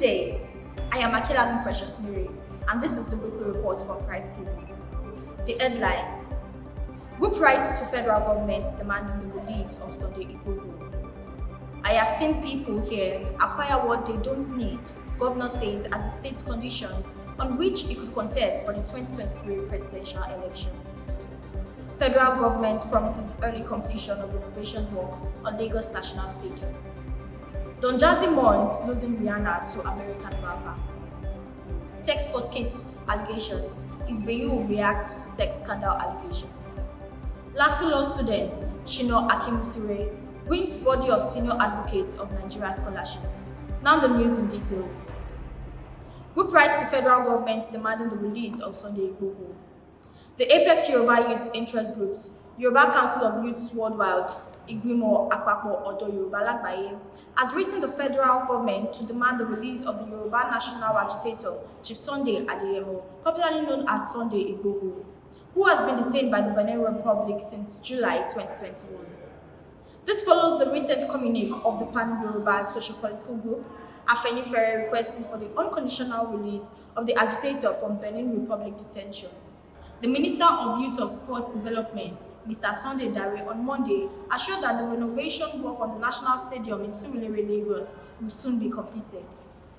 day, I am Akila Precious Miri, and this is the weekly report from Prime TV. The headlines: Group writes to federal government demanding the release of Sunday Igboho. I have seen people here acquire what they don't need, Governor says, as the state's conditions on which he could contest for the 2023 presidential election. Federal government promises early completion of renovation work on Lagos National Stadium. Don Jazzy mourns losing Rihanna to American rapper. Sex for kids allegations. Isbeyu reacts to sex scandal allegations. LASU law student Shino Akimusire wins body of senior advocates of Nigeria scholarship. Now the news in details. Group writes to federal government demanding the release of Sunday Igboho. The Apex Yoruba Youth Interest Groups, Yoruba Council of Youths Worldwide, Igbimo Apapo Odo Yoruba Lagbaye, has written the federal government to demand the release of the Yoruba national agitator, Chief Sunday Adeyemo, popularly known as Sunday Igboho, who has been detained by the Benin Republic since July 2021. This follows the recent communique of the Pan-Yoruba socio-political group, Afenifere, requesting for the unconditional release of the agitator from Benin Republic detention. The Minister of Youth of Sports Development, Mr. Sunday Dare, on Monday assured that the renovation work on the National Stadium in Surulere, Lagos will soon be completed.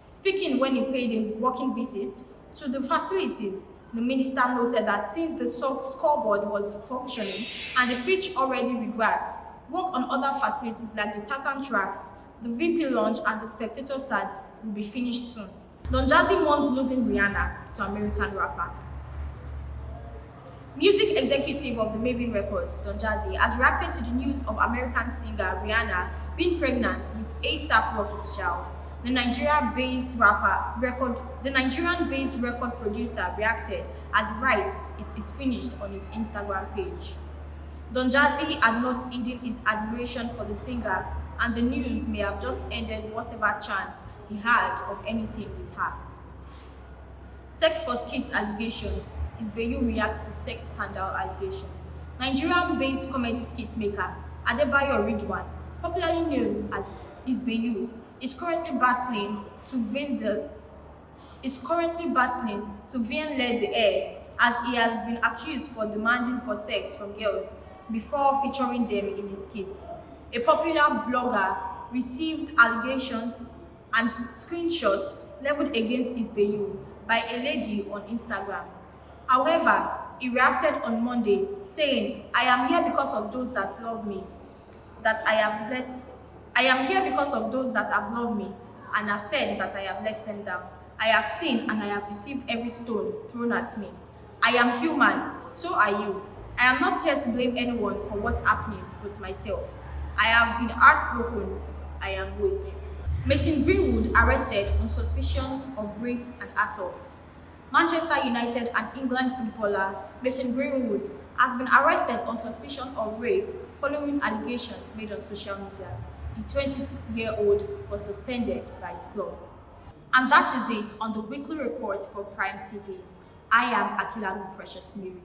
Speaking when he paid a working visit to the facilities, the minister noted that since the scoreboard was functioning and the pitch already regrassed, work on other facilities like the tartan tracks, the VP lounge and the spectator stands will be finished soon. Don Jazzy mourns losing Rihanna to American rapper. Music executive of the Maven Records, Don Jazzy, has reacted to the news of American singer Rihanna being pregnant with A$AP Rocky's child. The Nigerian-based record producer reacted as he writes it is finished on his Instagram page. Don Jazzy had not hidden his admiration for the singer, and the news may have just ended whatever chance he had of anything with her. Sex for kids allegation. Isbeyu reacts to sex scandal allegation. Nigerian-based comedy skit maker Adebayo Ridwan, popularly known as Isbeyu, is currently battling to win lead the air as he has been accused for demanding for sex from girls before featuring them in his skits. A popular blogger received allegations and screenshots leveled against Isbeyu by a lady on Instagram. However, he reacted on Monday, saying, I am here because of those that love me, I am here because of those that have loved me, and have said that I have let them down. I have seen and I have received every stone thrown at me. I am human, so are you. I am not here to blame anyone for what's happening but myself. I have been heartbroken. I am weak. Mason Greenwood arrested on suspicion of rape and assault. Manchester United and England footballer Mason Greenwood has been arrested on suspicion of rape following allegations made on social media. The 20-year-old was suspended by his club. And that is it on the weekly report for Prime TV. I am Akila Precious Miri.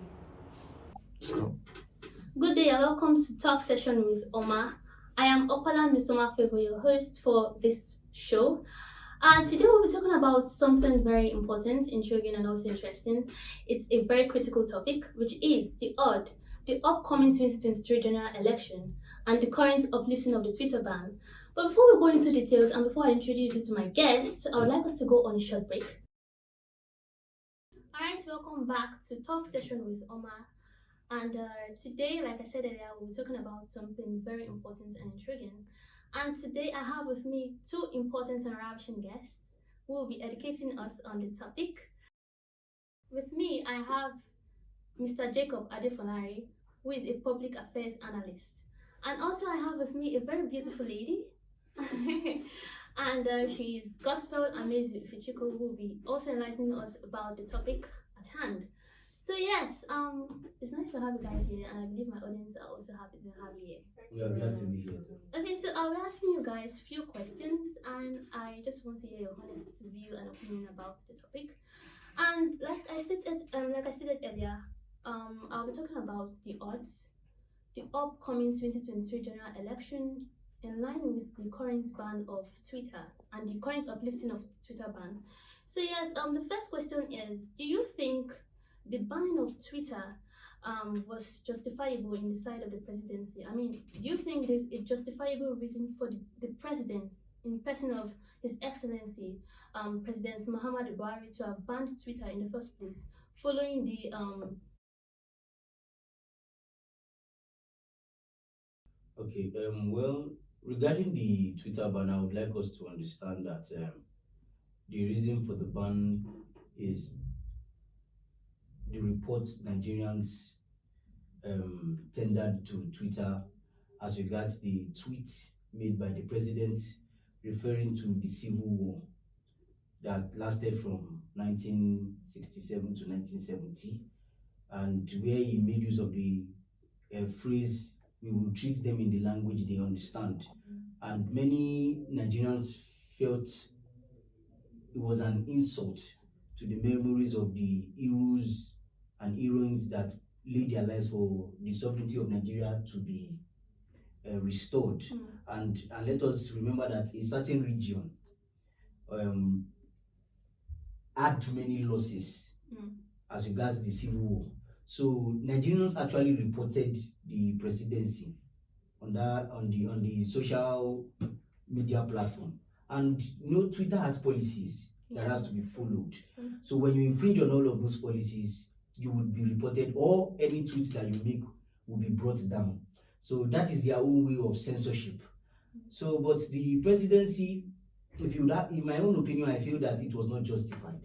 Good day and welcome to Talk Session with Oma. I am Opala Misoma Favor, your host for this show. And today we'll be talking about something very important, intriguing, and also interesting. It's a very critical topic, which is the upcoming 2023 general election and the current uplifting of the Twitter ban. But before we go into details and before I introduce you to my guests, I would like us to go on a short break. Alright, welcome back to Talk Session with Oma. And today, like I said earlier, we'll be talking about something very important and intriguing. And today I have with me two important and ravishing guests who will be educating us on the topic. With me, I have Mr. Jacob Adefonari, who is a public affairs analyst. And also I have with me a very beautiful lady. And she is Gospel Amazu Fichiko, who will be also enlightening us about the topic at hand. So yes, it's nice to have you guys here, and I believe my audience are also happy to have you here. We are glad to be here too. Okay, so I'll be asking you guys a few questions, and I just want to hear your honest view and opinion about the topic. And like I stated earlier, I'll be talking about the odds, the upcoming 2023 general election in line with the current ban of Twitter and the current uplifting of Twitter ban. So yes, the first question is: do you think the ban of Twitter was justifiable in the side of the presidency? I mean, do you think there's a justifiable reason for the president, in person of His Excellency, President Muhammadu Buhari, to have banned Twitter in the first place, following the Okay, well, regarding the Twitter ban, I would like us to understand that the reason for the ban is the reports Nigerians tendered to Twitter as regards the tweet made by the president referring to the civil war that lasted from 1967 to 1970, and where he made use of the phrase, "We will treat them in the language they understand." And many Nigerians felt it was an insult to the memories of the heroes and heroines that laid their lives for the sovereignty of Nigeria to be restored. And let us remember that a certain region um, had many losses as regards the civil war. So Nigerians actually reported the presidency on the social media platform. And Twitter has policies that has to be followed. So when you infringe on all of those policies, you would be reported, or any tweet that you make will be brought down. So that is their own way of censorship. So, but the presidency, if you that, in my own opinion, I feel that it was not justified.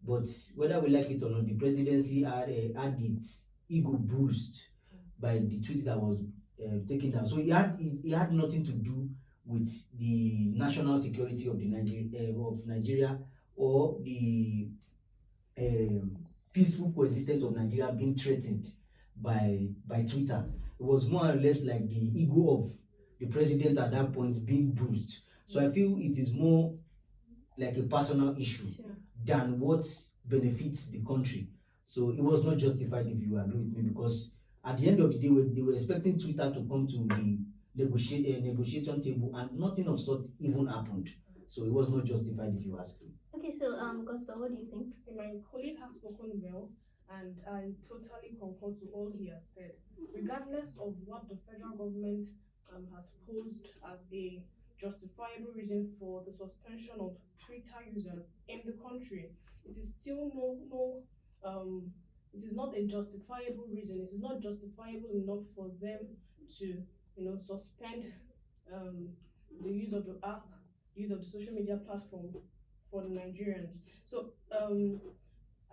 But whether we like it or not, the presidency had its ego bruised by the tweet that was taken down. So it had nothing to do with the national security of of Nigeria, or the peaceful coexistence of Nigeria being threatened by Twitter. It was more or less like the ego of the president at that point being bruised. So I feel it is more like a personal issue than what benefits the country. So it was not justified, if you agree with me, because at the end of the day, they were expecting Twitter to come to the negotiation table, and nothing of sort even happened. So it was not justified, if you ask me. Okay, so Gospel, what do you think? My colleague has spoken well, and I totally concur to all he has said. Regardless of what the federal government has posed as a justifiable reason for the suspension of Twitter users in the country, it is still it is not a justifiable reason. It is not justifiable enough for them to, suspend the use of the app, use of the social media platform for the Nigerians. So,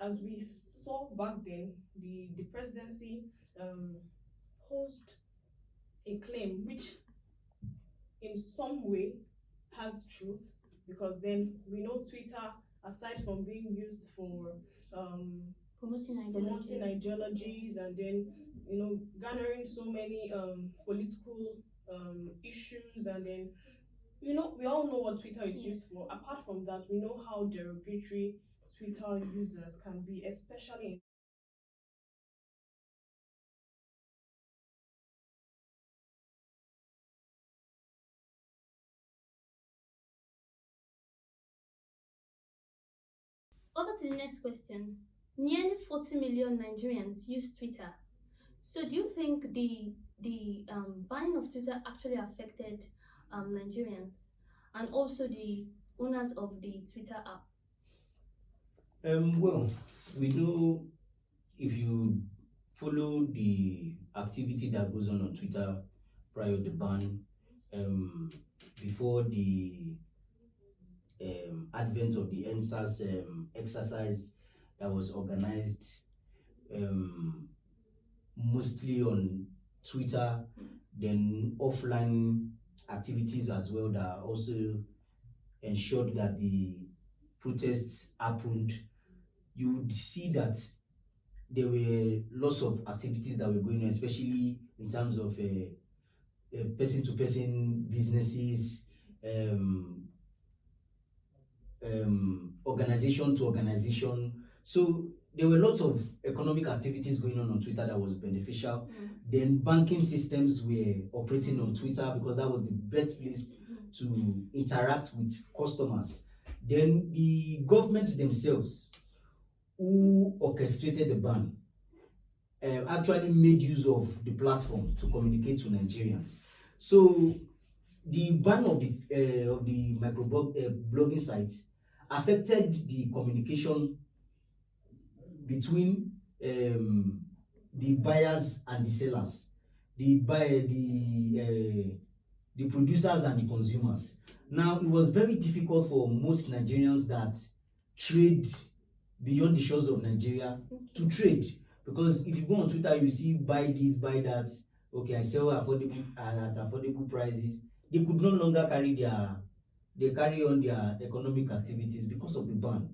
as we saw back then, the presidency posed a claim which, in some way, has truth, because then we know Twitter, aside from being used for promoting ideologies, and then garnering so many political issues, and then we all know what Twitter is used for. Apart from that, we know how derogatory Twitter users can be, especially in Over to the next question. Nearly 40 million Nigerians use Twitter. So do you think the banning of Twitter actually affected Nigerians and also the owners of the Twitter app? Well, we know, if you follow the activity that goes on Twitter prior to the ban, before the advent of the NSAS exercise that was organized mostly on Twitter, then offline activities as well that also ensured that the protests happened, you would see that there were lots of activities that were going on, especially in terms of person-to-person businesses, organization to organization. So there were lots of economic activities going on Twitter that was beneficial. Mm. Then banking systems were operating on Twitter because that was the best place to interact with customers. Then the governments themselves who orchestrated the ban actually made use of the platform to communicate to Nigerians. So the ban of the blogging sites affected the communication between the buyers and the sellers, the producers and the consumers. Now, it was very difficult for most Nigerians that trade beyond the shores of Nigeria to trade, because if you go on Twitter, you see buy this, buy that. Okay, I sell affordable at affordable prices. They could no longer carry on their economic activities because of the ban.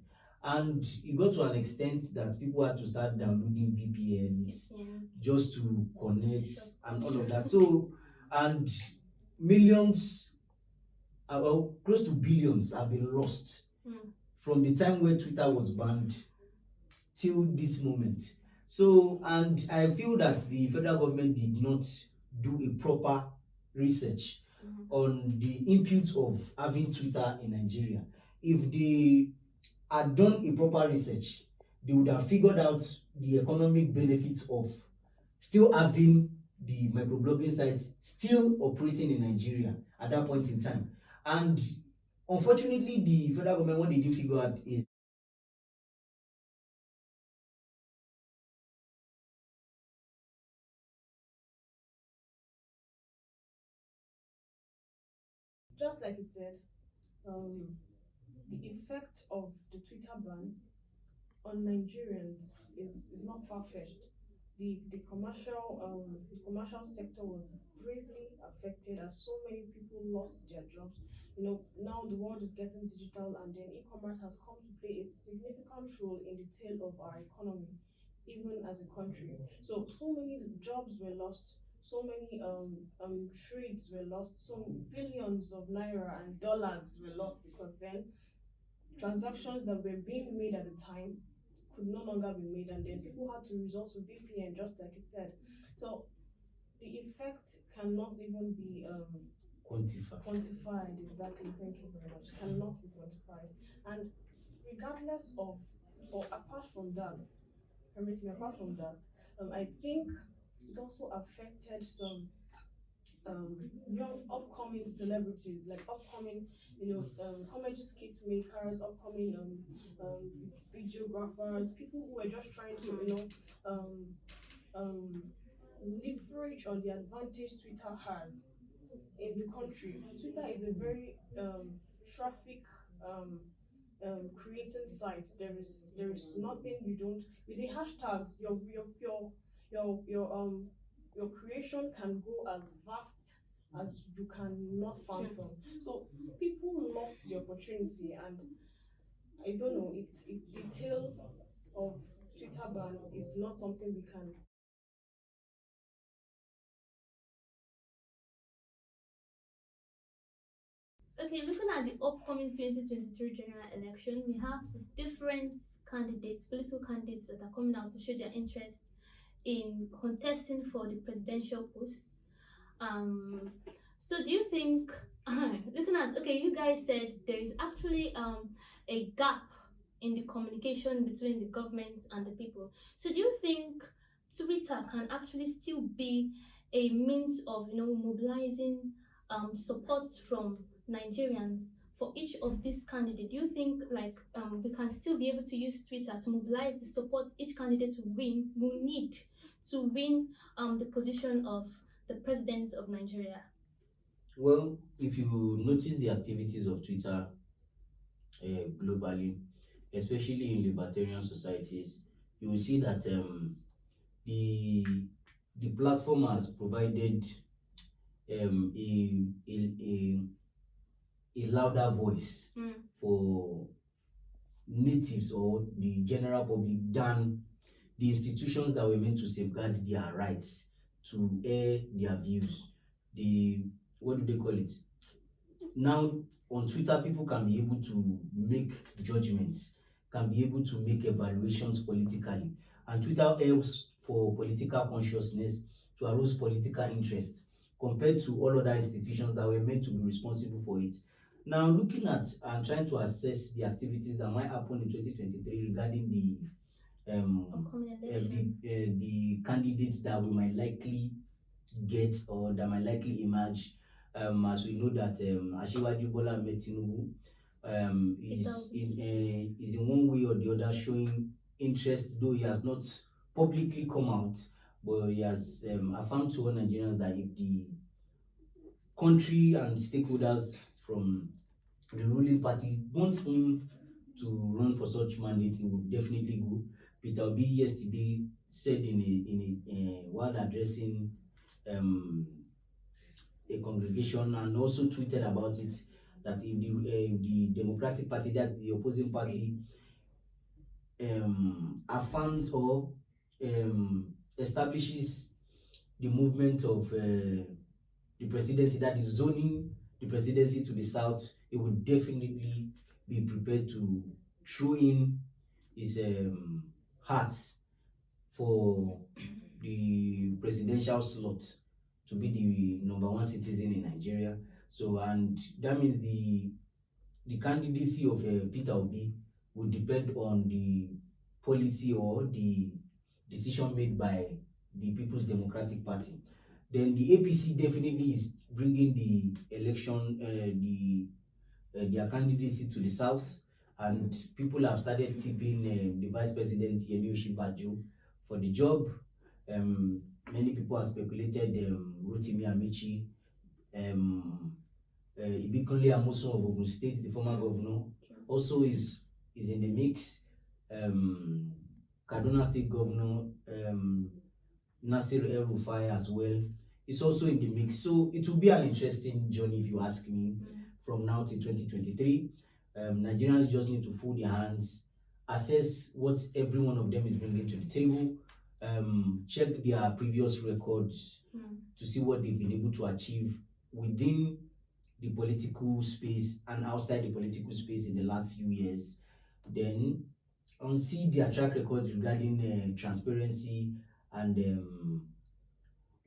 And it got to an extent that people had to start downloading VPNs Yes. just to connect and all of that. So, and millions, well, close to billions have been lost from the time where Twitter was banned till this moment. So, and I feel that the federal government did not do a proper research on the inputs of having Twitter in Nigeria. If they had done a proper research, they would have figured out the economic benefits of still having the microblogging sites still operating in Nigeria at that point in time. And unfortunately, the federal government, what they didn't figure out is Just like you said, the effect of the Twitter ban on Nigerians is not far fetched. The commercial sector was gravely affected as so many people lost their jobs. You know, now the world is getting digital, and then e-commerce has come to play a significant role in the tail of our economy, even as a country. So many jobs were lost. So many trades were lost. So billions of naira and dollars were lost because then transactions that were being made at the time could no longer be made, and then people had to resort to VPN, just like you said. So the effect cannot even be quantified. Exactly. Thank you very much. Cannot be quantified. And regardless of, or apart from that, permit me, apart from that, I think it also affected some young upcoming celebrities, like upcoming, comedy skit makers, upcoming videographers, people who were just trying to, um, um, leverage on the advantage Twitter has in the country. Twitter is a very traffic creating site. There is nothing you don't, with the hashtags. Your creation can go as vast as you cannot fathom. So people lost the opportunity, and I don't know. The tale of Twitter ban is not something we can. Okay, looking at the upcoming 2023 general election, we have different candidates, political candidates that are coming out to show their interest in contesting for the presidential posts. Um, so do you think, looking at, okay, you guys said there is actually a gap in the communication between the government and the people. So do you think Twitter can actually still be a means of, mobilizing support from Nigerians for each of these candidates? Do you think like we can still be able to use Twitter to mobilize the support each candidate will need to win the position of the president of Nigeria? well, if you notice the activities of Twitter globally, especially in libertarian societies, you will see that the the platform has provided um, a, a, a, a louder voice for natives or the general public than the institutions that were meant to safeguard their rights to air their views. The what do they call it? Now on Twitter, people can be able to make judgments, can be able to make evaluations politically. And Twitter helps for political consciousness to arouse political interest compared to all other institutions that were meant to be responsible for it. Now, looking at and trying to assess the activities that might happen in 2023 regarding Upcoming election. the candidates that we might likely get or that might likely emerge, as we know that Asiwaju Bola Ahmed Tinubu is in one way or the other showing interest, though he has not publicly come out, but he has affirmed to all Nigerians that if the country and stakeholders from the ruling party want him to run for such mandate, he would definitely go. Peter Obi yesterday said while addressing a congregation, and also tweeted about it, that if the Democratic Party, that the opposing party, affirms or establishes the movement of the presidency, that is zoning the presidency to the south, it would definitely be prepared to throw in his heart for the presidential slot to be the number one citizen in Nigeria. So, and that means the candidacy of Peter Obi would depend on the policy or the decision made by the People's Democratic Party. Then the APC definitely is bringing the election, their candidacy to the south, and people have started tipping the Vice President Yemi Osinbajo for the job. Many people have speculated Rotimi Amici, Ibikunle Amosun of Ogun State, the former governor, also is in the mix. Kaduna State Governor Nasir El-Rufai as well is also in the mix. So it will be an interesting journey, if you ask me, from now till 2023. Nigerians just need to fold their hands, assess what every one of them is bringing to the table, check their previous records to see what they've been able to achieve within the political space and outside the political space in the last few years. Then see their track records regarding transparency and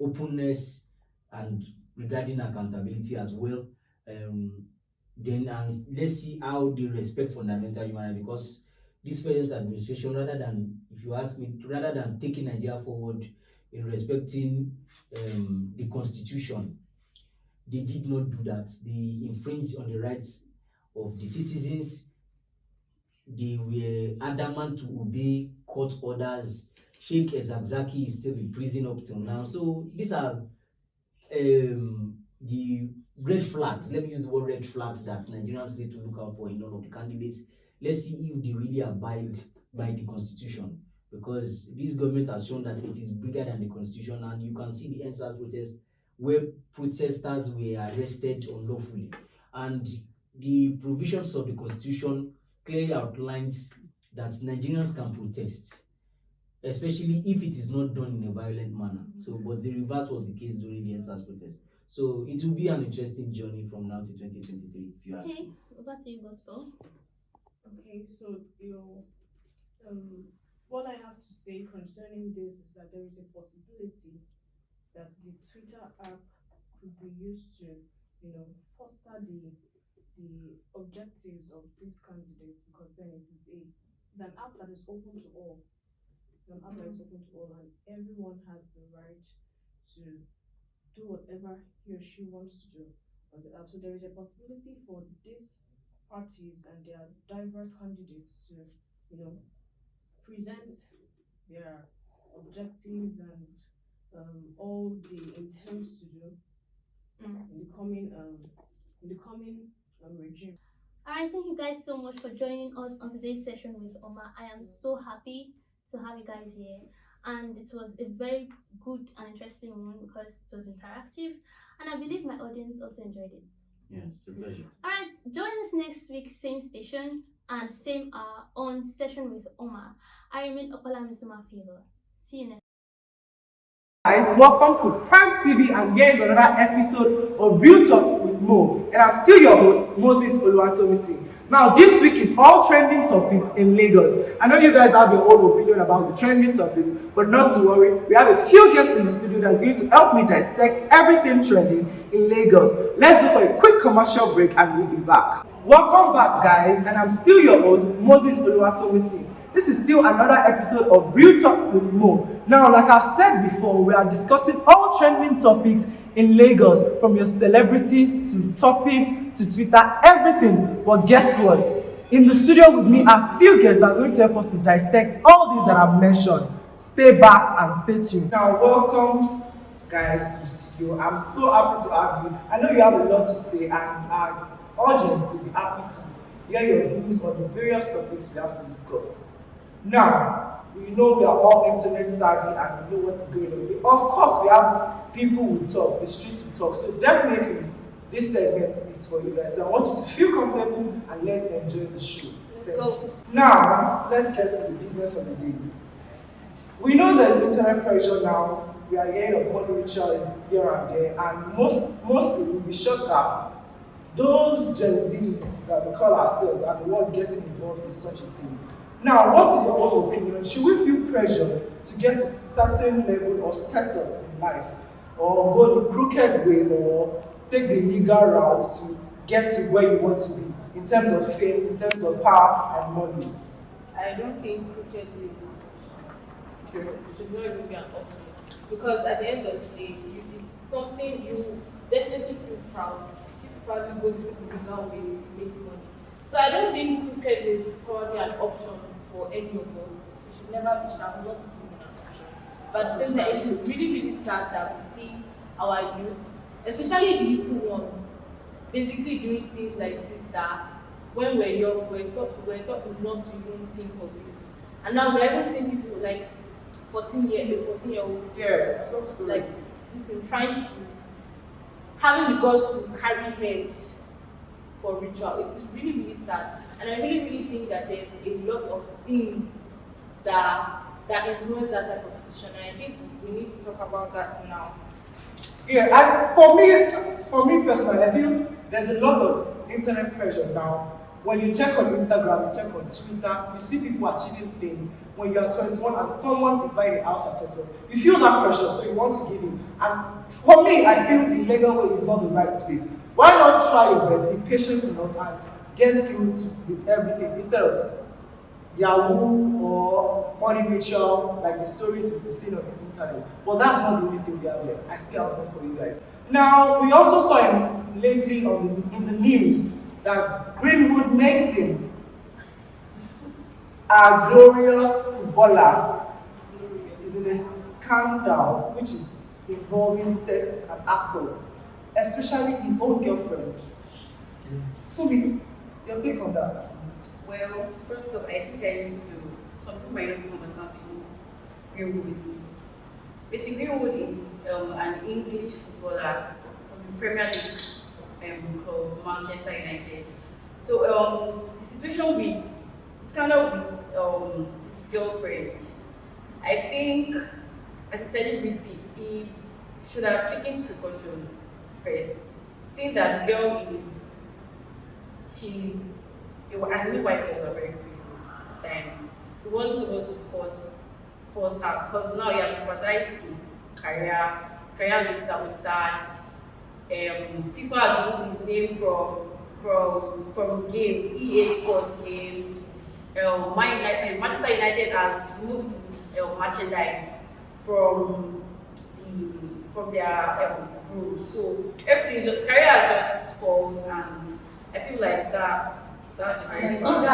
openness, and regarding accountability as well. Then let's see how they respect fundamental human rights, because this present administration, rather than, if you ask me, rather than taking Nigeria forward in respecting the constitution, they did not do that. They infringed on the rights of the citizens. They were adamant to obey court orders. Sheikh Ezagzaki is still in prison up till now. So these are the red flags. Let me use the word red flags that Nigerians need to look out for in all of the candidates. Let's see if they really abide by the constitution, because this government has shown that it is bigger than the constitution, and you can see the NSAS protests where protesters were arrested unlawfully, and the provisions of the constitution clearly outlines that Nigerians can protest, especially if it is not done in a violent manner. So, but the reverse was the case during the NSAS protest. So it will be an interesting journey from now to 2023, if you ask me. Over to you, Gospel. Okay, so what I have to say concerning this is that there is a possibility that the Twitter app could be used to, foster the objectives of these candidates, because then it's an app that is open to all. It's an app that is open to all, and everyone has the right to do whatever he or she wants to do on the app. So there is a possibility for these parties and their diverse candidates to, present their objectives and all they intend to do in the coming regime. Alright, thank you guys so much for joining us on today's session with Oma. I am so happy to have you guys here, and it was a very good and interesting one because it was interactive, and I believe my audience also enjoyed it. Yeah, it's a pleasure. Alright, join us next week, same station and same hour on Session with Oma. I remain Opala Misuma Favor. See you next. Guys, welcome to Prime TV, and here is another episode of Real Talk with Mo, and I'm still your host, Moses Oluwatomisi. Now, this week is all trending topics in Lagos. I know you guys have your own opinion about the trending topics, but not to worry. We have a few guests in the studio that's going to help me dissect everything trending in Lagos. Let's go for a quick commercial break and we'll be back. Welcome back, guys, and I'm still your host, Moses Oluwatomisi. This is still another episode of Real Talk with Mo. Now, like I've said before, we are discussing all trending topics in Lagos, from your celebrities to topics to Twitter, everything. But guess what? In the studio with me are few guests that are going to help us to dissect all these that I've mentioned. Stay back and stay tuned. Now, welcome, guys, to the studio. I'm so happy to have you. I know you have a lot to say, and our audience will be happy to hear your views on the various topics we have to discuss. Now, we know we are all internet savvy and we know what is going on. Of course, we have people who talk, the street who talk. So definitely, this segment is for you guys. So I want you to feel comfortable and let's enjoy the show. Let's go. Now, let's get to the business of the day. We know there's internet pressure now. We are hearing of money ritual here and there, and mostly we'll be shocked that those Gen Zs that we call ourselves are the ones getting involved in such a thing. Now, what is your own opinion? Should we feel pressure to get to a certain level or status in life, or go the crooked way, or take the legal route to get to where you want to be, in terms of fame, in terms of power and money? I don't think crooked way is an option. Okay. It should not even be an option. Because at the end of the day, it's something you definitely feel proud. You probably go through the legal way to make money. So I don't think crooked is probably an option for any of us. It should never be, should have not been an option. But at the same time, it is really, really sad that we see our youths, especially little ones, basically doing things like this that when we're young, we're taught not to even think of it. And now we're even seeing people like 14-year-old, Yeah, that's also like this in trying to, having the guts to carry head for ritual. It is really, really sad. And I really, really think that there's a lot of things that influence that type of decision. And I think we need to talk about that now. Yeah, for me personally, I feel there's a lot of internet pressure now. When you check on Instagram, you check on Twitter, you see people achieving things. When you are 21 and someone is buying a house at 21, you feel that pressure, so you want to give in. And for me, I feel the legal way is not the right way. Why not try your best, be patient enough, and get through with everything instead of Yahoo or money ritual, like the stories we've seen on the internet. But that's not the only thing we have here. I still have one for you guys. Now, we also saw lately in the news that Greenwood Mason, a glorious footballer, is in a scandal which is involving sex and assault, especially his own girlfriend. Fumi, your take on that, please. Well, first off, I think I need to, some people might not even understand who Greenwood is. Basically, Greenwood is an English footballer from the Premier League called Manchester United. So, the situation with, scandal with his girlfriend, I think, as a celebrity, he should have taken precautions first. Seeing that the girl I know white girls are very crazy at times. He wasn't supposed to force her, because now he has jeopardized his career. His career is sabotaged. FIFA has removed his name from games, EA Sports games. Manchester United has removed his merchandise from their group. So his career has just spoiled, and I feel like that's very Not to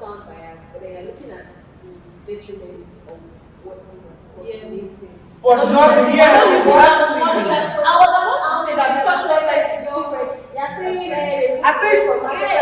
sound biased, but they are looking at the detriment of what things are supposed to be. But not the yes, exactly. I was about to say that because she was like his girlfriend. You're saying I think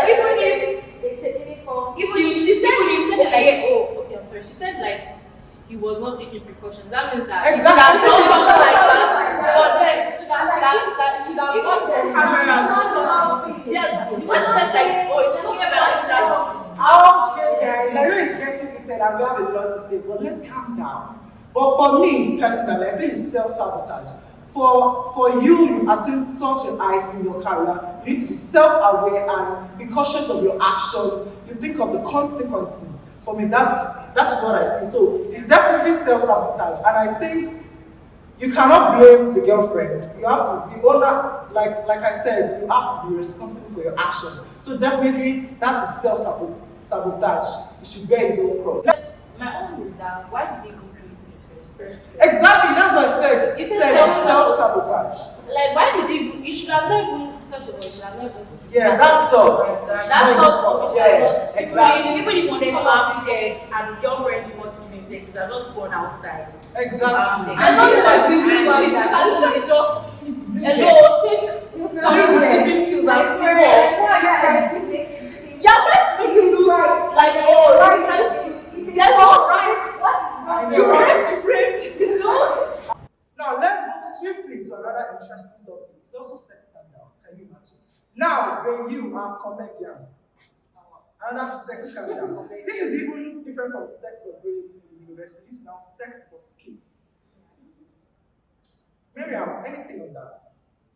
even if they checking it for. She said like, oh, okay, I'm sorry. She said like he was not taking precautions. That means that Exactly. he could have done something like that. But then she should have that she should have got the camera and something. Yeah, because she said like, oh, she talking about that. Okay, guys, I know it's getting heated and we have a lot to say, but let's calm down. But for me personally, I think it's self-sabotage. for you to attain such a height in your career, you need to be self-aware and be cautious of your actions. You think of the consequences. For me, that is what I feel. So it's definitely self-sabotage, and I think you cannot blame the girlfriend. You have to be owner, like I said, you have to be responsible for your actions. So definitely that is self-sabotage. You should bear his own cross. My own is that why did they go do it in the first place? Exactly, that's what I said. You It said said self-sabotage. Like, why did you should have not even, first of all, you should have never. Yes, that thought. That thought, Yeah, exactly. Even if you wanted to have sex and his girlfriend didn't want to give him sex, you would have just gone outside. Exactly. I don't know that I literally just, hello, pick some stupid skills and see what. You're trying to make it look like, oh, that's not right. You raped, you know? Now let's move swiftly to another interesting topic. It's also sex scandal. Can you imagine? Now, when you are comedian, another sex scandal. This is even different from sex for grades in the university. This is now sex for skills. Miriam, anything on that?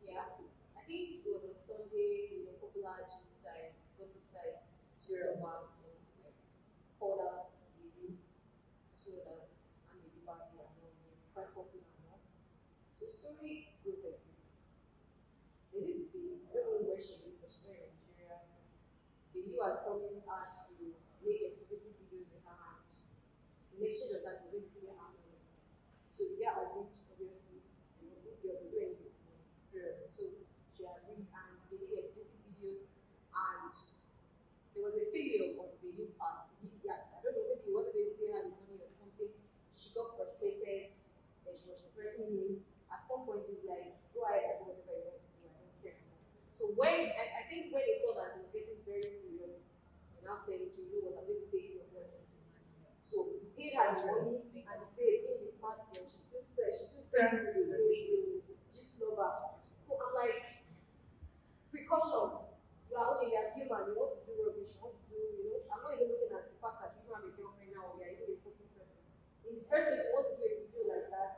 Yeah, I think it was on Sunday in a popular gist site, gossip site, just about called out the so that's and the body and all. It's quite popular now. So the story goes like this. There's this babe, I don't know where she is, but she's not in Nigeria. The you had promised her to make explicit videos with her hand. In exchange of that, was going to give her money. So the girl agreed, obviously. This girl's a very good girl. So she agreed and they did explicit videos and there was a failure on the use part. Yeah, I don't know, maybe he wasn't going to pay her the money or something. She got frustrated and she was threatening him. At some point, he's like, go ahead and do whatever you want to do, I don't care. So when, I think when they saw that it was getting very serious, they now said, okay, you know what, I'm going to pay you your money. So he paid her the money and he paid in the smart girl. She still sends the just love her. So I'm like, precaution. You are okay, you are human, you want to do rubbish, you want to do, you know. I'm not even looking at the fact that you have a girlfriend now, or you are even a public person. In the first place, you want to do a video like that,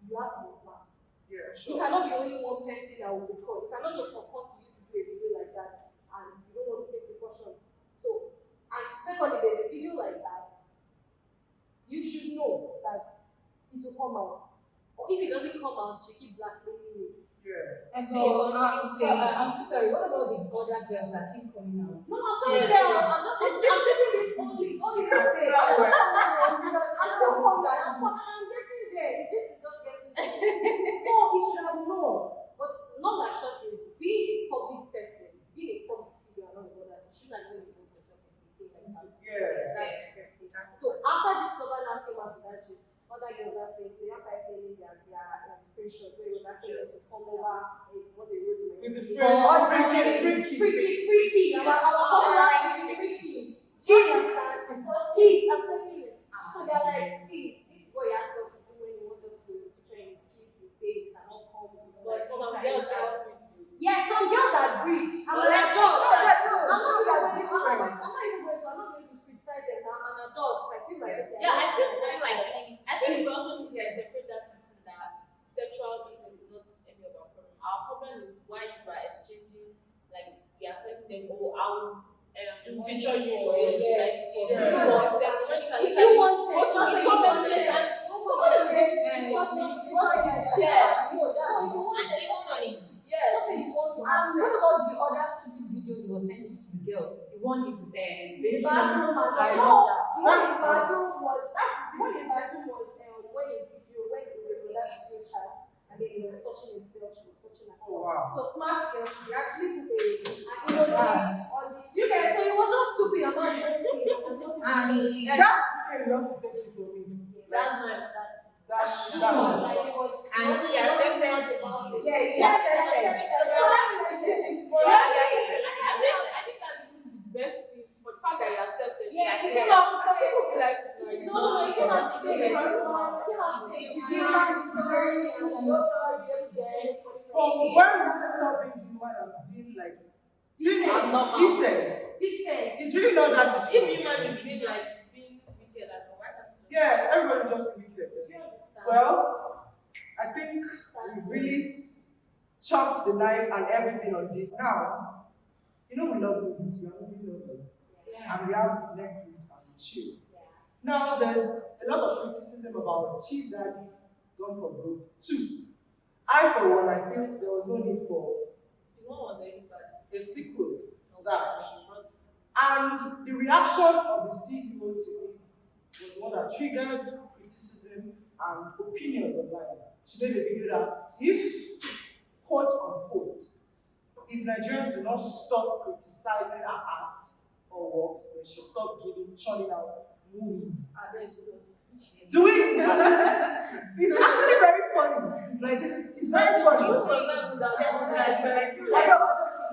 you have to be smart. Yeah, You sure. cannot be only one person that will control. You cannot just afford to you to do a video like that and you don't want to take precaution. So, and secondly, there's a video like that, you should know that it will come out. Or if it doesn't come out, she keep blackmailing you. Yeah. And so, I'm so sorry. What about the other girls that keep coming out? No, I'm telling them. I'm getting this only for pay. I'm still hungry. I'm getting there. The gist is just getting there. So you should have known. But long and short is being a public person, being a public figure, and all the others, you shouldn't have known yourself in a thing like that. Yeah. That's the first thing. So after this cover now came out with that gist, other girls are saying they have to sending their screenshots where it was asking them to come over what they wrote in my With the video. phrase, Freaky. Our popular freaky. Please, I'm telling you. So they're like, see, this is what you have to do when you want us to train kids to say you cannot come. But some girls are. Yes, some girls are breach. I'm an adult. I'm not going to criticize them now. I'm an adult. I feel like Yeah, I think we also need to separate that person that sexual business is not any of our problem. Our problem is why you are exchanging, like we are telling them, oh, I will to feature you or sex. When you can if you want go to the government and And what about the other stupid videos you were sending to the girls? The one you the bathroom was when the video when that video chat and then he was touching himself, she was touching herself. Oh, wow. So smart girl, she actually put an emoji on the. Do you get it? So it was just stupid. I'm not doing anything. That's really a lot to take you for me. that's not That's Like it was. And he accepted Yeah, he I accepted. think that's even the best thing for the fact that you accepted. Yeah, Like, he came out to say, people be like, no, he came out to say, he came out to say, I'm sorry, I'm so sorry, But when women start being human and being like decent, it's really not that if difficult. human is being like being wicked, like why can't you? Yes, everybody just wicked. Do you understand? Well, I think we really chopped the knife and everything on this. Now, you know we love movies, we are movie lovers, and we have Netflix and chill. Now, there's a lot of criticism about Chief Daddy Gone for Broke 2. I, for one, I feel there was no need for The one was everybody. a sequel to that. And the reaction of the CEO to it was one that triggered criticism and opinions online. She made a video that if, quote unquote, if Nigerians do not stop criticizing her art or works, then she'll stop churning out movies. Doing it's actually very funny. It's like it's very funny.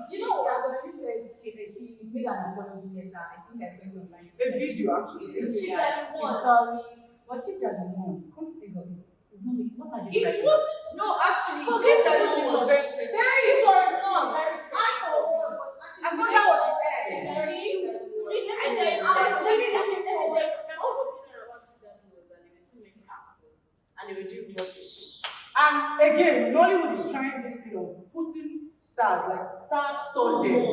You know what? When he made an apology letter, I think I saw it online. A video actually. She's sorry, but Chief Daddy won. Come to think of it, it's not making what are the It wasn't. No, actually, Chief Daddy was very interesting. It was not. I thought that was and they were doing rubbish. And again, Nollywood is trying this thing of putting stars like star-studded.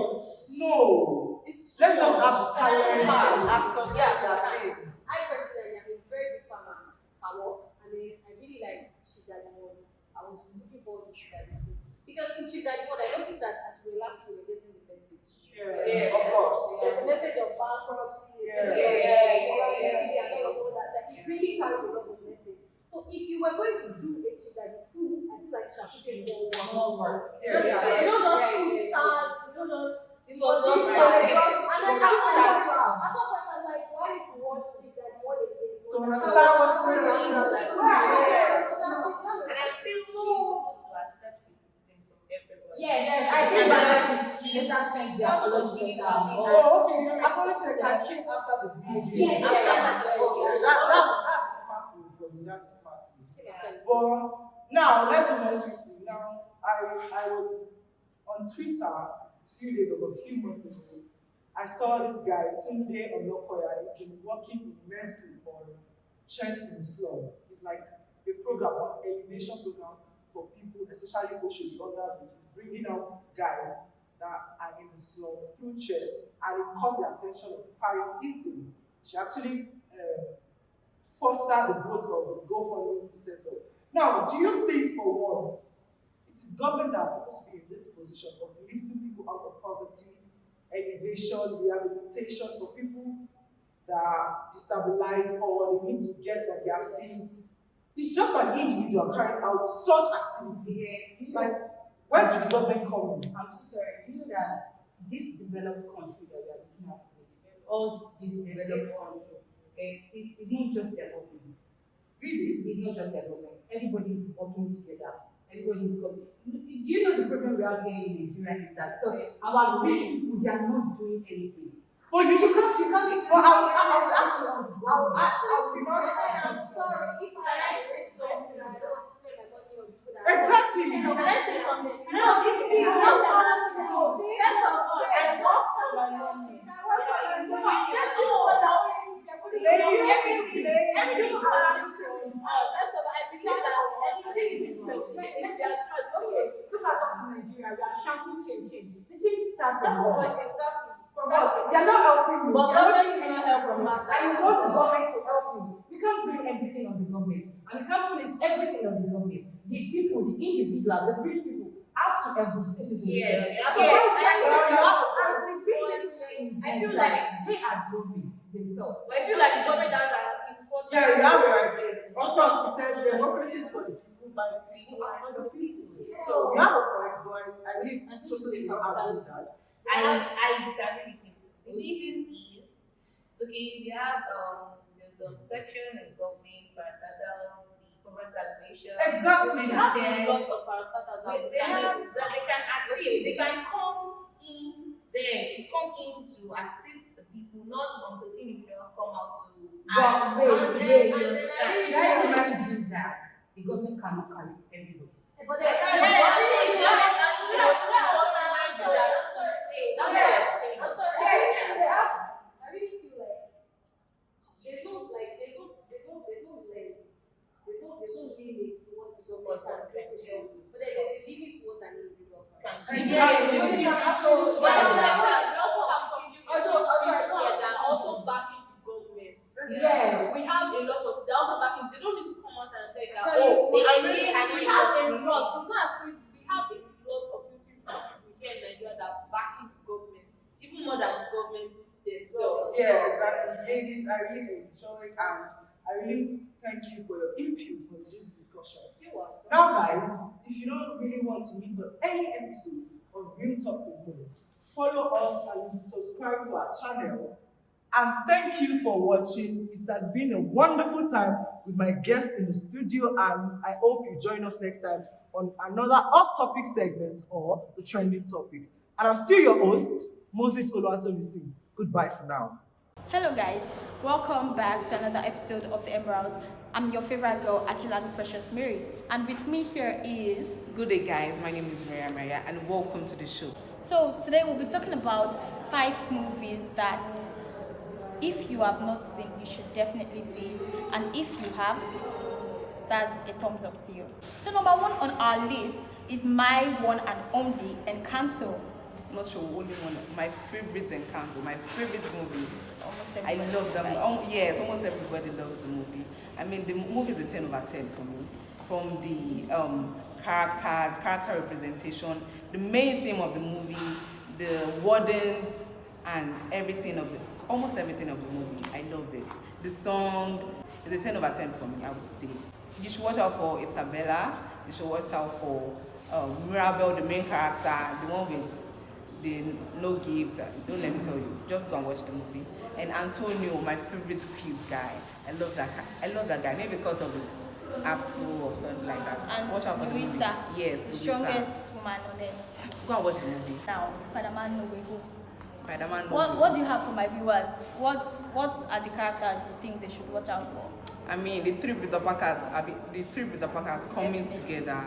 No, let's just have the talent and actors that are playing. I personally am a very big fan of her work, and I really like Chief Daddy 1. I was looking forward to Chief Daddy 2. Because in Chief Daddy 1, I noticed that as we were laughing, we were getting the message. Yeah, of course. There's a message of bankruptcy. Yeah. And all that. Like, it really carried a lot of message. So if you were going to do a Chief Daddy 2, I feel like Shafi more work. You don't just put stars, you don't just. It was just And like. then at some point, I'm like, why did you watch Chief Daddy 1 again? So understand what's going on. And I feel she's supposed to accept criticism from everybody. Yes, I think that she later sent the apology letter. Oh, okay. The apology letter came after the video. Yes, That's a smart move for me. That's a smart move. But now let's be more swiftly. Now I was on Twitter a few days ago, a few months ago. I saw this guy, Tunde Olokoya. He's been working immensely on Chess in the Slum. It's like a program, an elevation program for people, especially who should be under bridges, bringing out guys that are in the slum through chess, and it caught the attention of Paris Hilton. She actually fostered the growth of the GoFundMe setup. Now, do you think, for one, it is government that is supposed to be in this position of lifting people out of poverty, elevation, rehabilitation for people that are destabilized or they need to get on their feet? It's just an individual carrying out such activity. Like, where did the government come in? I'm so sorry. Do you know that this developed country that we are looking at today, all these developed countries, it's not just development. Really, it's not just development. Everybody is working together. Everybody is coming. Do you know the problem we have here in Nigeria is that our rich people, they are not doing anything. But you can't. But I'm sorry, if I say something, I don't spend my money on people that Exactly. Can I say something? No, it's not that. First of all, I work for my money. Look at us in Nigeria, we are shouting change. The change starts from us. Exactly. They are not helping me. But government cannot help from that. And you want the government to help me. We can't blame everything on the government. And we can't place everything on the government. The people, the individual, the rich people have to help the citizens. Yes. So Yes. I feel like they are government themselves. But I feel like the government has an important. Yeah, you have it right. Of course, we said democracy is for the people, by the people, and for the people. So you have a point, but I really totally don't agree with that. I disagree with you. The reason is, okay, we have there's some section in government, parastatals, the poverty alleviation. Exactly. They have a lot of parastatals that They have that they can assist. They can come in there, come in to assist the people, not until individuals come out to. But wait, and should I remind you that the government cannot carry everybody? But I really feel like there's no limits to what is so what one can do. But then there's a limit to what an individual can do. Exactly. Also backing the government. Yes. We have a lot of. They're also backing. They don't need to come out and tell you that. Because We have a they- lot. It's not as if we have a lot of people here in Nigeria that are backing the government, even more than the government themselves. Yeah, exactly. Ladies, I really enjoyed and I really thank you for your input on this discussion. Now, guys, if you don't really want to miss on any episode of Real Talk with Boys, follow us and subscribe to our channel. And thank you for watching. It has been a wonderful time with my guest in the studio, and I hope you join us next time on another off-topic segment or the trending topics. And I'm still your host, Moses Oluwatomisi. Goodbye for now. Hello guys, welcome back to another episode of The Emeralds. I'm your favorite girl, Akilani Precious Mary, and with me here is... Good day guys, my name is Maria and welcome to the show. So today we'll be talking about 5 movies that if you have not seen, you should definitely see it, and if you have, that's a thumbs up to you. So number 1 on our list is my one and only Encanto. Not your only one, my favorite Encanto, my favorite movie. Almost I everybody love them. likes. Yes, almost everybody loves the movie. I mean, the movie is a 10 over 10 for me. From the character representation, the main theme of the movie, the wardens, and everything of it, almost everything of the movie. I love it. The song is a 10 over 10 for me, I would say. You should watch out for Isabella. You should watch out for Mirabel, the main character, the one with the no gift. Don't let me tell you. Just go and watch the movie. And Antonio, my favorite cute guy. I love that guy. I love that guy. Maybe because of his afro or something like that. And watch out for Luisa, the movie. Yes, the Luisa. strongest woman on it. Go and watch the movie. Now, Spider-Man No Way Home. Spider-Man. What do you have for my viewers? What are the characters you think they should watch out for? I mean, the three Peter Parkers coming together.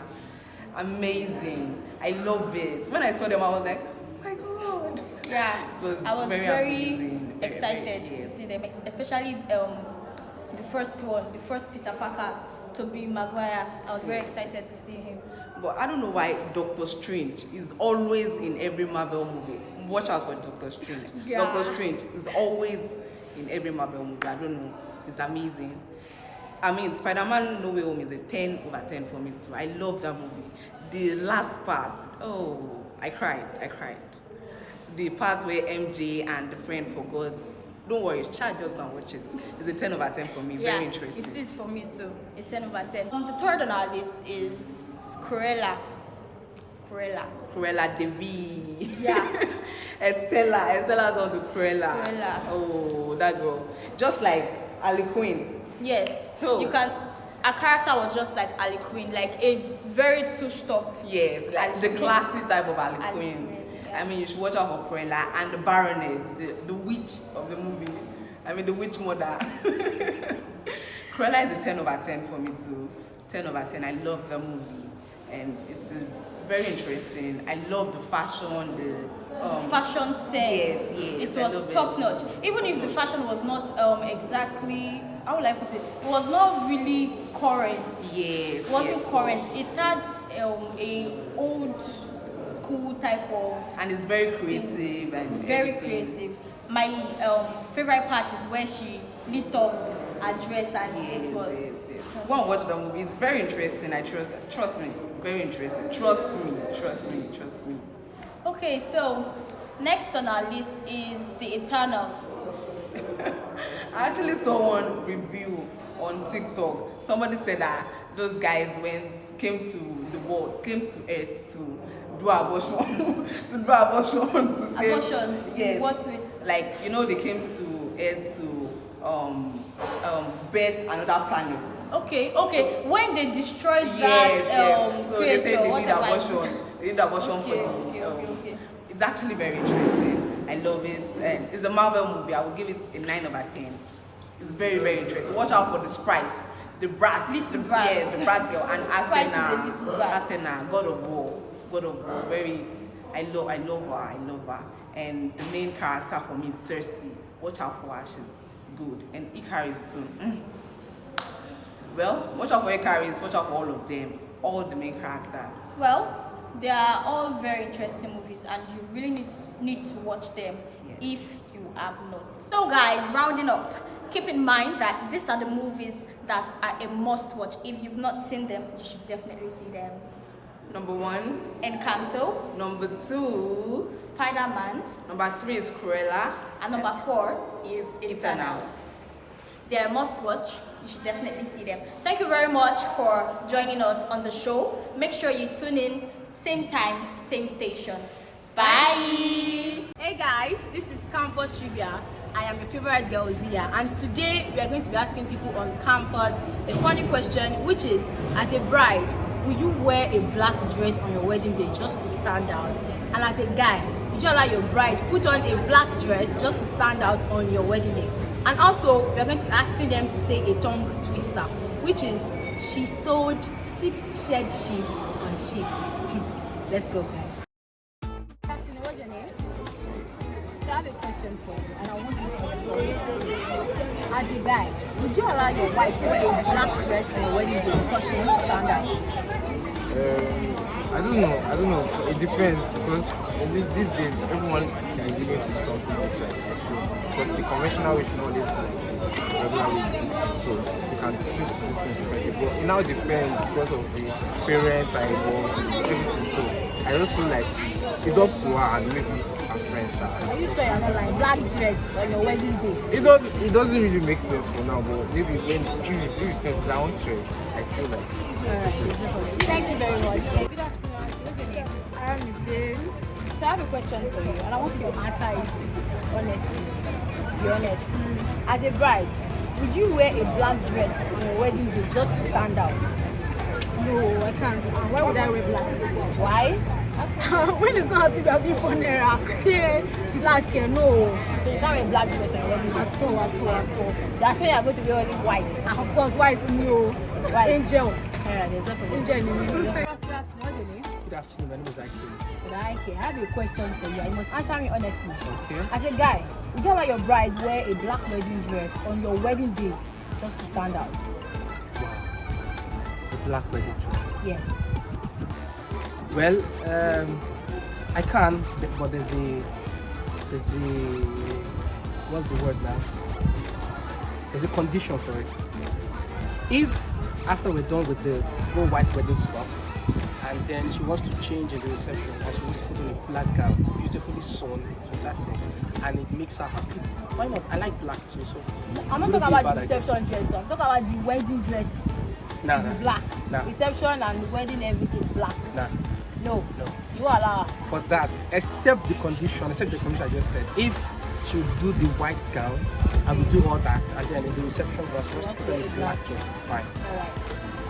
Amazing. I love it. When I saw them, I was like, oh my god. Yeah, It was I was very very amazing. excited Very, to see them, especially the first one, the first Peter Parker, Tobey Maguire. I was very excited to see him. But I don't know why Doctor Strange is always in every Marvel movie. Watch out for Doctor Strange. Yeah. Doctor Strange is always in every Marvel movie. I don't know. It's amazing. I mean, Spider-Man No Way Home is a 10 over 10 for me too. I love that movie. The last part, oh, I cried. The part where MJ and the friend forgot. Don't worry, child, just go and watch it. It's a 10 over 10 for me. Yeah, Very interesting. it is for me too. A 10 over 10. The third on our list is Cruella. Cruella de Vil. Yeah. Estella's on to Cruella. Cruella. Oh, that girl. Just like Ali Queen. Yes. Oh. You can. Her character was just like Ali Queen, like a very touched up. Yes, like Ali the Queen. classy type of Ali Ali Queen. Queen, yeah. I mean, you should watch out for Cruella and the Baroness, the witch of the movie. I mean, the witch mother. Cruella is a 10 over 10 for me too. 10 over 10. I love the movie, and it is very interesting. I love the fashion, the Fashion sense. Yes, It I was love top it. notch. Even if the fashion was not exactly, how would I put it? It was not really current. Yes. It wasn't yes. current. It had a old school type of. And it's very creative and Very everything. creative. My favorite part is when she lit up her dress and Yes, it was. yes. Go and watch the movie. It's very interesting. Trust me. Very interesting. Trust me. Okay, so next on our list is The Eternals. I actually saw one review on TikTok. Somebody said that those guys came to the world, came to Earth to do abortion, to save. Abortion? Yes. What way? Like, they came to Earth to birth another planet. Okay. When they destroyed Yes. that So they creature, said they did whatever it is. abortion. They did abortion Okay. It's actually very interesting. I love it. And it's a Marvel movie. I will give it a 9 over 10. It's very, very interesting. Watch out for the Sprite, the Brat. Little Brat. Yes, the Brat girl. And Sprite is a little brat. Athena, God of War. I love her. And the main character for me is Cersei. Watch out for her. She's good. And Icarus too. Well, watch out for Icarus. Watch out for all of them. all the main characters? Well, they are all very interesting movies and you really need to watch them if you have not. So guys, rounding up, keep in mind that these are the movies that are a must watch. If you've not seen them, you should definitely see them. Number 1, Encanto. number 2, Spider-Man. number 3 is Cruella, And number 4 is Eternals. They are a must watch. You should definitely see them. Thank you very much for joining us on the show. Make sure you tune in, same time, same station. Bye! Hey guys, this is Campus Trivia. I am your favorite girl Zia, and today we are going to be asking people on campus a funny question, which is, as a bride, will you wear a black dress on your wedding day just to stand out? And as a guy, would you allow your bride put on a black dress just to stand out on your wedding day? And also, we are going to be asking them to say a tongue twister, which is, she sewed 6 shed sheep on sheep. Let's go, guys. Captain, what's your name? So I have a question for you, and I want you to answer. As a guy, would you allow your wife to wear a black dress on your wedding day because she wants to stand out? I don't know. It depends, because these days everyone is living to something different. Because the conventional way should not live the regular way, so you can choose to do things differently. But it now depends because of the parents are involved and everything. So I just feel like it's up to her and maybe her friends. Are you sure you're not lying? Black dress on your wedding day? It doesn't really make sense for now, but maybe when if it's her own choice, I feel like. Alright, thank you very much. Good afternoon. What's your name? I am Dave. So I have a question for you, and I want you to answer it honestly. Be honest. As a bride, would you wear a black dress on your wedding day just to stand out? No, I can't. Why would I wear black? Why? When you go and see the people naira, yeah, black, no. So you can't wear black dress on your wedding day? At all. They are saying you are going to wear only white. And of course, white, no. White. Angel. Yeah, there's definitely. Angel, no. Good afternoon. What's your name? Good afternoon, my name is Ike. Okay, I have a question for you. You must answer me honestly. Okay. As a guy, would you allow your bride wear a black wedding dress on your wedding day just to stand out? Wow. A black wedding dress. Yes. Well, I can, but there's a what's the word now? There's a condition for it. If after we're done with the whole white wedding stuff, and then she wants to change in the reception, and she wants to put on a black gown, beautifully sewn, fantastic, and it makes her happy, why not? I like black too, so. I'm not talking about the reception dress, I'm talking about the wedding dress. Nah. Black. Nah. Reception and the wedding, everything black. Nah. No. You allow her. For that, except the condition I just said. If she would do the white gown, I will do all that, and then in the reception dress, she wants to put a black dress, fine. Alright.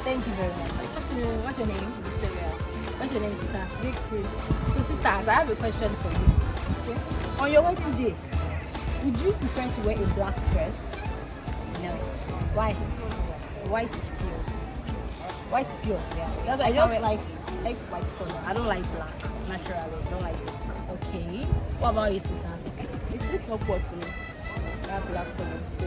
Thank you very much. What's your name? Victoria. What's your name, sister? Victoria. So, sisters, I have a question for you. Okay? On your wedding day, would you prefer to wear a black dress? No. Why? White is pure. White is pure. Yeah. That's I why just like white color. I don't like black. Naturally, don't like black. Okay. What about you, sister? It looks awkward to me. I have black color, so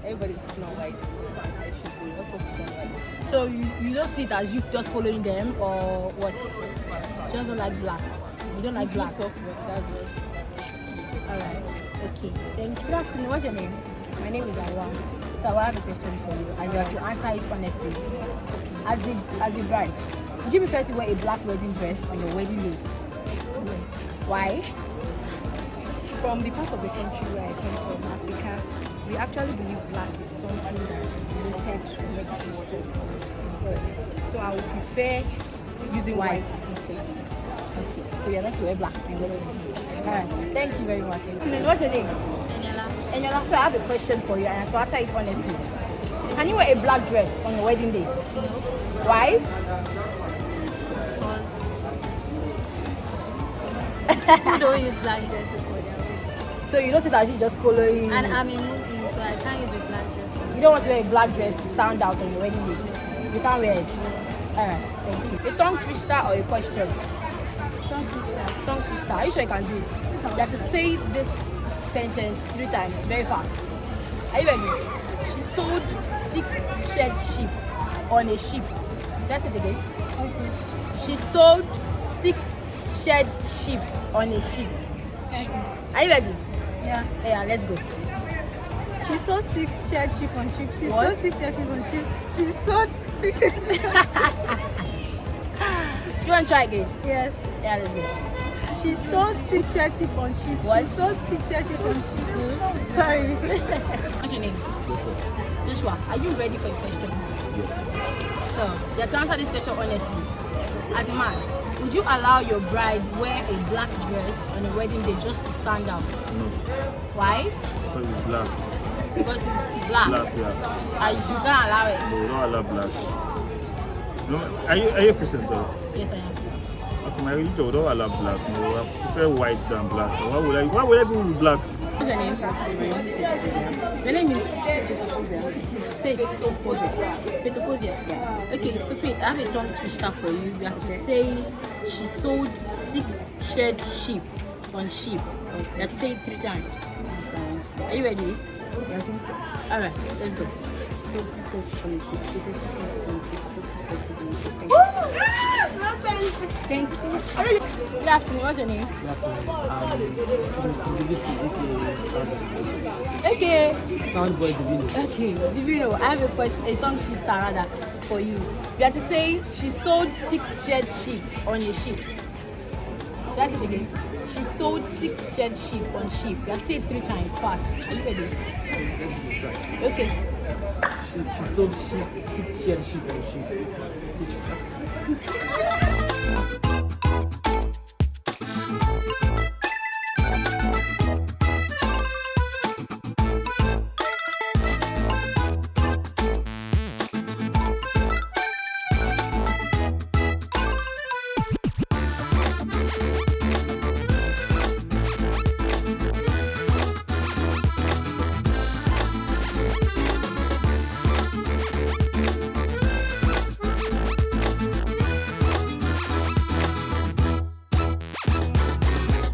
everybody's putting on white, so I should be also put on white. So you don't see it as you just following them, or what? Just don't like black. You don't like black. That's just. Alright. Okay. Thank you. Good afternoon. What's your name? My name is Awa. So I have a question for you, and you have to answer it honestly. As a bride, would you prefer to wear a black wedding dress on your wedding day? Why? From the part of the country where I came from, Africa, we actually believe black is something that is related to negative stuff. So I would prefer using white instead. Okay. So you're not to wear black. Alright. Thank you very much. What's your name? Eniola. So I have a question for you, and I have to answer it honestly. Can you wear a black dress on your wedding day? No. Why? Who don't use black dresses for their wedding? So you don't see that you just following. And I'm a Muslim, so I can't use a black dress. You don't want to wear a black dress to stand out on your wedding day? You can't wear it? Alright, thank you. A tongue twister or a question? Tongue twister. Tongue twister. Are you sure you can do it? You have to say this sentence 3 times, very fast. Are you ready? She sold 6 shed sheep on a sheep. That's it again. Okay. She sold 6 shed sheep on a ship. Okay. Are you ready? Yeah. Yeah, let's go. She sold 6 shared sheep on sheep. She What? sold 6 shared sheep on sheep. She sold 6 shared sheep. You want to try again? Yes. Yeah, let's go. She sold 6 shared sheep on sheep. What? She sold 6 shared sheep on sheep. Sorry. What's your name? Joshua. Are you ready for your question? Yes. So, you have to answer this question honestly. As a man, would you allow your bride wear a black dress on a wedding day just to stand out? No, Why? because it's black. Because it's black. Black, yeah. And you can't allow it. No, we don't allow black. No, are you a Christian, sir? Yes, I am. Okay, my religion don't allow black. No, I prefer white than black. Why would I be with black? What's your name? Your name is Faith. Faith Okozie. Okay, so Faith, I have a tongue twister for you. You have to say she sold 6 shed sheep on sheep. You have to say it 3 times. Are you ready? I think so. Alright, let's go. So she says sheep on a sheep. She says sheep on a sheep. So she says sheep on a sheep. Thank you. Good afternoon. What's your name? Good afternoon. Okay. Soundboy Divino. Okay, Divino, I have a question, a tongue twister rather, for you. You have to say she sold 6 shed sheep on a sheep. That's it again. She sold 6 shed sheep on sheep. You have to say it 3 times fast. Are you ready? Okay. She sold 6 shared sheep on sheep. 6.